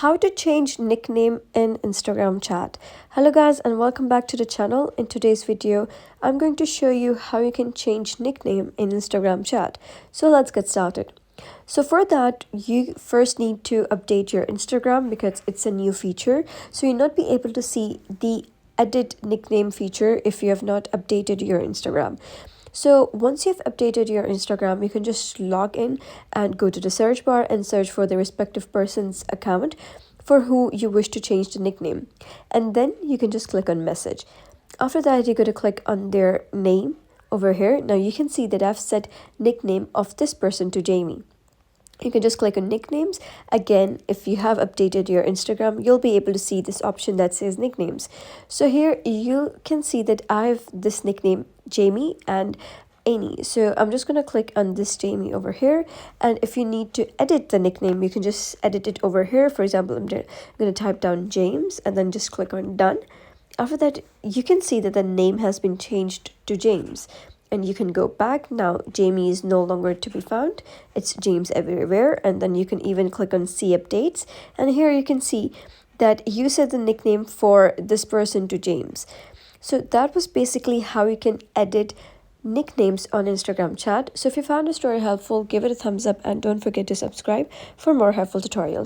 How to change nickname in Instagram chat. Hello guys and welcome back to the channel. In today's video I'm going to show you how you can change nickname in Instagram chat. So let's get started. So for that you first need to update your Instagram because it's a new feature, so you'll not be able to see the edit nickname feature if you have not updated your Instagram. So once you've updated your Instagram, you can just log in and go to the search bar and search for the respective person's account for who you wish to change the nickname. And then you can just click on message. After that, you're going to click on their name over here. Now you can see that I've set nickname of this person to Jamie. You can just click on nicknames. Again, if you have updated your Instagram, you'll be able to see this option that says nicknames. So here you can see that I have this nickname Jamie and Annie. So I'm just going to click on this Jamie over here. And if you need to edit the nickname, you can just edit it over here. For example, I'm going to type down James and then just click on done. After that, you can see that the name has been changed to James. And you can go back. Now Jamie is no longer to be found. It's James everywhere. And then you can even click on see updates. And here you can see that you set the nickname for this person to James. So that was basically how you can edit nicknames on Instagram chat. So if you found the story helpful, give it a thumbs up and don't forget to subscribe for more helpful tutorials.